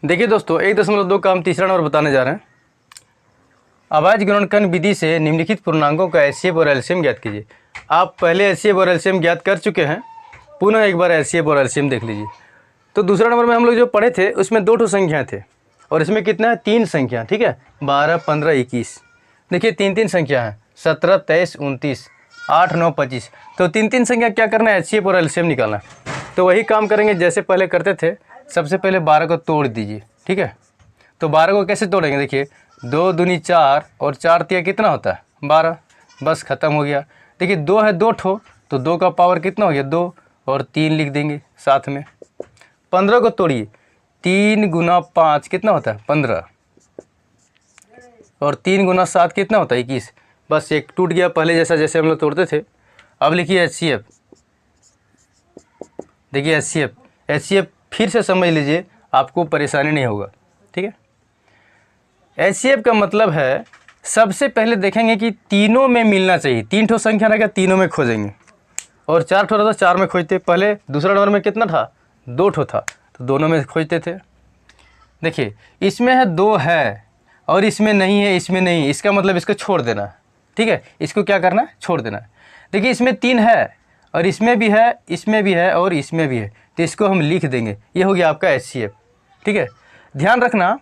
देखिए दोस्तों 1.2 का हम तीसरा नंबर बताने जा रहे हैं। अभाज्य गुणनखंड विधि से निम्नलिखित पूर्णांकों का एचसीएफ और एलसीएम ज्ञात कीजिए। आप पहले एचसीएफ और एलसीएम ज्ञात कर चुके हैं, पुनः एक बार एचसीएफ और एलसीएम देख लीजिए। तो दूसरा नंबर में हम लोग जो पढ़े थे उसमें 2 संख्या थे और इसमें कितना है 3 संख्या, ठीक है, 12, 15, 21। देखिए 3 संख्या है, 17, 23, 29, 8, 9, 25। तो 3 संख्या क्या करना है, एचसीएफ और एलसीएम निकालना। तो वही काम करेंगे जैसे पहले करते थे। सबसे पहले 12 को तोड़ दीजिए, ठीक है। तो 12 को कैसे तोड़ेंगे, देखिए 2 दूनी 4 और 4 तिया कितना होता है 12, बस ख़त्म हो गया। देखिए 2 है 2 ठो, तो 2 का पावर कितना हो गया 2 और 3 लिख देंगे साथ में। 15 को तोड़िए, 3 गुना 5 कितना होता है 15 और 3 गुना 7 कितना होता है 21। बस एक टूट गया पहले जैसा जैसे हम लोग तोड़ते थे। अब लिखिए एचसीएफ। देखिए एचसीएफ फिर से समझ लीजिए, आपको परेशानी नहीं होगा, ठीक है। एचसीएफ का मतलब है सबसे पहले देखेंगे कि तीनों में मिलना चाहिए। 3 ठो संख्या रहेगा, तीनों में खोजेंगे और 4 ठो रहता 4 में खोजते। पहले दूसरा नंबर में कितना था 2 ठो था, तो दोनों में खोजते थे। देखिए इसमें है 2 है और इसमें नहीं है, इसमें नहीं, इसका मतलब इसको छोड़ देना, ठीक है। इसको क्या करना है, छोड़ देना। देखिए इसमें 3 है और इसमें भी है, इसमें भी है और इसमें भी है, तो इसको हम लिख देंगे। ये हो गया आपका एचसीएफ, ठीक है। ध्यान रखना,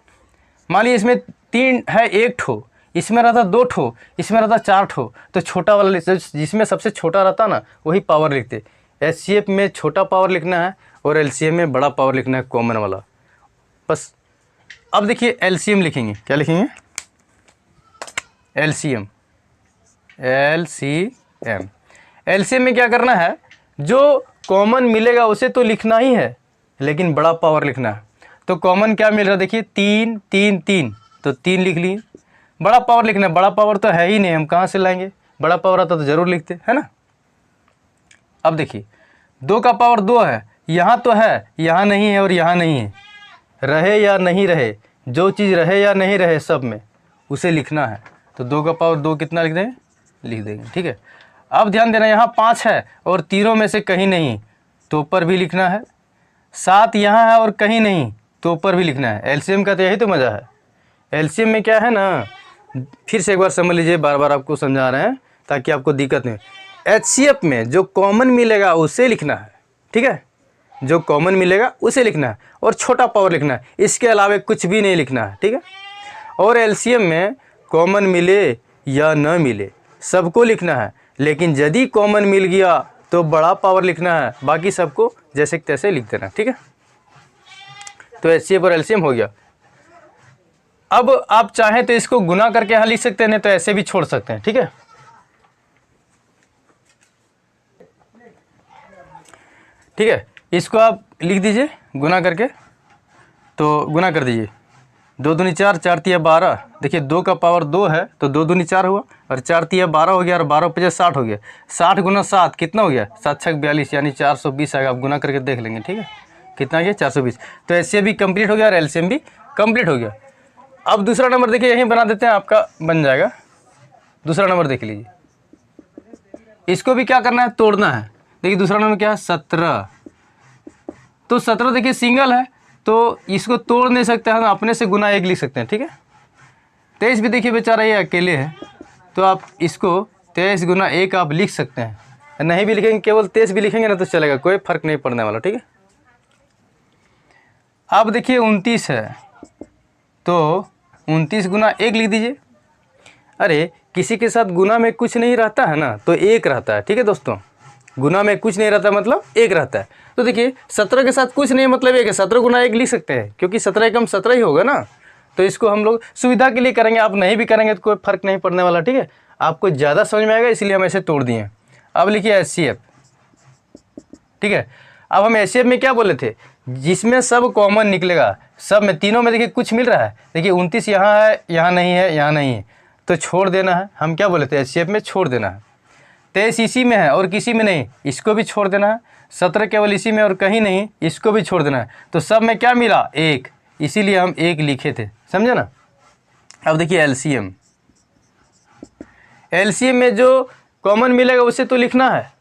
मान लीजिए इसमें 3 है 1 ठो, इसमें रहता 2 ठो, इसमें रहता 4 ठो, तो छोटा वाला जिसमें सबसे छोटा रहता ना वही पावर लिखते। एचसीएफ में छोटा पावर लिखना है और एलसीएम में बड़ा पावर लिखना है, कॉमन वाला, बस। अब देखिए एलसीएम लिखेंगे, क्या लिखेंगे एलसीएम। एलसीएम में क्या करना है, जो कॉमन मिलेगा उसे तो लिखना ही है, लेकिन बड़ा पावर लिखना है। तो कॉमन क्या मिल रहा है, देखिए 3, 3, 3, तो 3 लिख लिए। बड़ा पावर लिखना है, बड़ा पावर तो है ही नहीं, हम कहाँ से लाएंगे, बड़ा पावर आता तो ज़रूर लिखते, है ना। अब देखिए 2 का पावर 2 है, यहाँ तो है, यहाँ नहीं है और यहाँ नहीं है। रहे या नहीं रहे, जो चीज़ रहे या नहीं रहे सब में उसे लिखना है। तो 2 का पावर 2 कितना लिख देंगे, लिख देंगे, ठीक है। अब ध्यान देना, यहाँ 5 है और तीनों में से कहीं नहीं, तो ऊपर भी लिखना है। 7 यहाँ है और कहीं नहीं, तो ऊपर भी लिखना है। एलसीएम का तो यही तो मज़ा है। एलसीएम में क्या है ना, फिर से एक बार समझ लीजिए, बार बार आपको समझा रहे हैं ताकि आपको दिक्कत नहीं। एचसीएफ में जो कॉमन मिलेगा उसे लिखना है, ठीक है, जो कॉमन मिलेगा उसे लिखना है और छोटा पावर लिखना है, इसके अलावा कुछ भी नहीं लिखना है, ठीक है। और एलसीएम में कॉमन मिले या न मिले सबको लिखना है, लेकिन यदि कॉमन मिल गया तो बड़ा पावर लिखना है, बाकी सबको जैसे तैसे लिख देना, ठीक है। तो एचसीएफ और एलसीएम हो गया। अब आप चाहें तो इसको गुना करके यहाँ लिख सकते हैं, नहीं तो ऐसे भी छोड़ सकते हैं, ठीक है। ठीक है, इसको आप लिख दीजिए गुना करके, तो गुना कर दीजिए। 2 दूनी 4, 4 तिया 12। देखिए 2 का पावर 2 है तो 2 दूनी 4 हुआ और 4 तिया 12 हो गया और 12 पे 60 हो गया। 60 गुना 7 कितना हो गया, 7 छक 42, यानी 420 आएगा। आप गुना करके देख लेंगे, ठीक है, कितना गया 420। तो एचसीएफ भी कंप्लीट हो गया और एलसीएम भी कंप्लीट हो गया। अब दूसरा नंबर देखिए, यहीं बना देते हैं, आपका बन जाएगा। दूसरा नंबर देख लीजिए, इसको भी क्या करना है, तोड़ना है। देखिए दूसरा नंबर क्या है 17, तो 17 देखिए सिंगल है तो इसको तोड़ नहीं सकते, हम अपने से गुना 1 लिख सकते हैं, ठीक है। 23 भी देखिए बेचारा ये अकेले है, तो आप इसको 23 गुना 1 आप लिख सकते हैं। नहीं भी लिखेंगे, केवल 23 भी लिखेंगे ना तो चलेगा, कोई फर्क नहीं पड़ने वाला, ठीक है। अब देखिए 29 है तो 29 गुना 1 लिख दीजिए। अरे किसी के साथ गुना में कुछ नहीं रहता है ना, तो 1 रहता है, ठीक है दोस्तों। गुना में कुछ नहीं रहता मतलब 1 रहता है। तो देखिए 17 के साथ कुछ नहीं मतलब 1 है, 17 गुना 1 लिख सकते हैं, क्योंकि 17 एकम 17 ही होगा ना। तो इसको हम लोग सुविधा के लिए करेंगे, आप नहीं भी करेंगे तो कोई फर्क नहीं पड़ने वाला, ठीक है। आपको ज़्यादा समझ में आएगा इसलिए हम ऐसे तोड़ दिए। अब लिखिए एचसीएफ, ठीक है। अब हम एचसीएफ में क्या बोले थे, जिसमें सब कॉमन निकलेगा, सब में तीनों में देखिए कुछ मिल रहा है। देखिए 29 यहाँ है, यहाँ नहीं है, यहाँ नहीं है, तो छोड़ देना है। हम क्या बोले थे, एचसीएफ में छोड़ देना है। 23 इसी में है और किसी में नहीं, इसको भी छोड़ देना है। 17 केवल इसी में और कहीं नहीं, इसको भी छोड़ देना है। तो सब में क्या मिला 1, इसीलिए हम 1 लिखे थे, समझे ना। अब देखिए एलसीएम। एलसीएम में जो कॉमन मिलेगा उसे तो लिखना है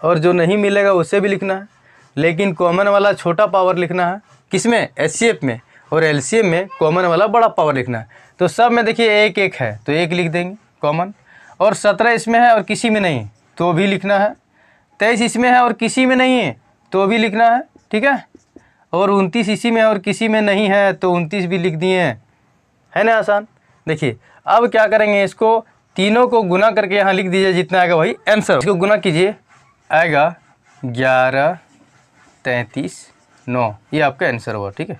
और जो नहीं मिलेगा उसे भी लिखना है, लेकिन कॉमन वाला छोटा पावर लिखना है। किसमें, एचसीएफ में, और एलसीएम में कॉमन वाला बड़ा पावर लिखना है। तो सब में देखिए एक एक है तो एक लिख देंगे कॉमन, और 17 इसमें है और किसी में नहीं तो भी लिखना है, 23 इसमें है और किसी में नहीं है तो भी लिखना है, ठीक है, और 29 इसी में और किसी में नहीं है तो 29 भी लिख दिए हैं, है ना आसान। देखिए अब क्या करेंगे, इसको तीनों को गुना करके यहाँ लिख दीजिए, जितना आएगा वही आंसर। इसको गुना कीजिए, आएगा 11, 33, 9, ये आपका आंसर हुआ, ठीक है।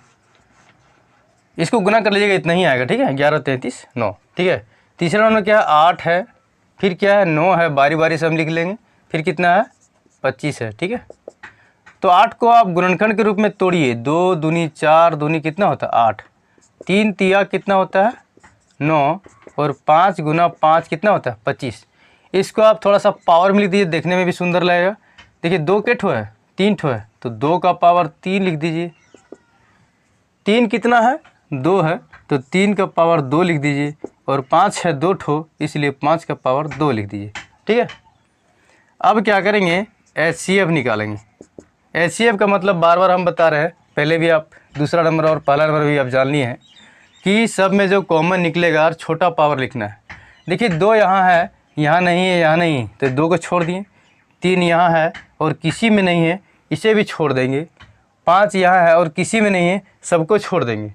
इसको गुना कर लीजिएगा, इतना ही आएगा, ठीक है, 11, 33, 9, ठीक है। तीसरा नंबर क्या है, 8 है, फिर क्या है 9 है, बारी बारी से हम लिख लेंगे, फिर कितना है 25 है, ठीक है। तो 8 को आप गुणनखंड के रूप में तोड़िए, 2 दूनी 4 दूनी कितना होता है 8, 3 तिया कितना होता है 9, और 5 गुना 5 कितना होता है 25। इसको आप थोड़ा सा पावर में लिख दीजिए, देखने में भी सुंदर लगेगा। देखिए 2 के ठो है, 3 ठो है, तो 2 का पावर 3 लिख दीजिए। 3 कितना है 2 है, तो 3 का पावर 2 लिख दीजिए, और 5 है 2 ठो, इसलिए 5 का पावर 2 लिख दीजिए, ठीक है। अब क्या करेंगे, HCF निकालेंगे। HCF का मतलब बार बार हम बता रहे हैं, पहले भी आप दूसरा नंबर और पहला नंबर भी आप जान लिए हैं कि सब में जो कॉमन निकलेगा और छोटा पावर लिखना है। देखिए 2 यहाँ है, यहाँ नहीं है, यहाँ नहीं, तो 2 को छोड़ दिए। 3 यहाँ है और किसी में नहीं है, इसे भी छोड़ देंगे। 5 यहाँ है और किसी में नहीं है, सबको छोड़ देंगे।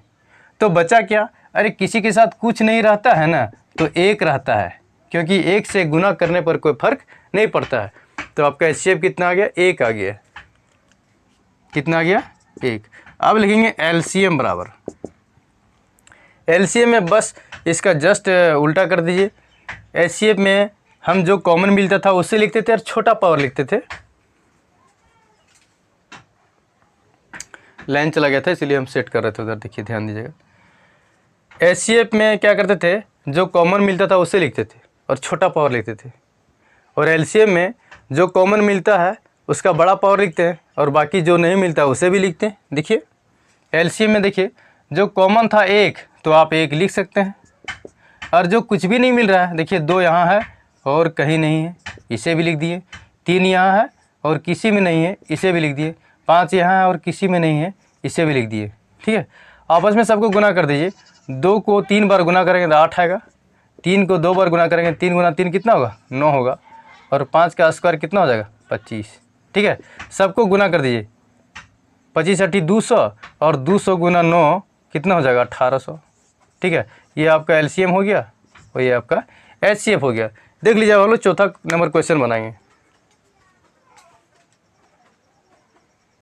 तो बचा क्या, अरे किसी के साथ कुछ नहीं रहता है ना, तो 1 रहता है, क्योंकि 1 से गुना करने पर कोई फर्क नहीं पड़ता है। तो आपका HCF कितना आ गया, 1 आ गया। कितना आ गया 1। अब लिखेंगे LCM बराबर, LCM में बस इसका जस्ट उल्टा कर दीजिए। HCF में हम जो कॉमन मिलता था उससे लिखते थे और छोटा पावर लिखते थे। लाइन चला गया था इसलिए हम सेट कर रहे थे उधर, देखिए ध्यान दीजिएगा। HCF में क्या करते थे, जो कॉमन मिलता था उससे लिखते थे और छोटा पावर लिखते थे, और LCM में जो कॉमन मिलता है उसका बड़ा पावर लिखते हैं और बाकी जो नहीं मिलता उसे भी लिखते हैं। देखिए LCM में देखिए जो कॉमन था 1, तो आप 1 लिख सकते हैं, और जो कुछ भी नहीं मिल रहा है, देखिए 2 यहाँ है और कहीं नहीं है, इसे भी लिख दिए। 3 यहाँ है और किसी में नहीं है, इसे भी लिख दिए। 5 यहाँ है और किसी में नहीं है, इसे भी लिख दिए, ठीक है। आपस में सबको गुना कर दीजिए। 2 को 3 बार गुना करेंगे तो 8 आएगा, 3 को 2 बार गुना करेंगे, 3 गुना 3 कितना होगा 9 होगा, और 5 का स्क्वायर कितना हो जाएगा 25, ठीक है। सबको गुना कर दीजिए, 25 × 200, और 200 गुना 9 कितना हो जाएगा 1800, ठीक है। ये आपका LCM हो गया और ये आपका HCF हो गया। देख लीजिए हम लोग चौथा नंबर क्वेश्चन बनाएंगे।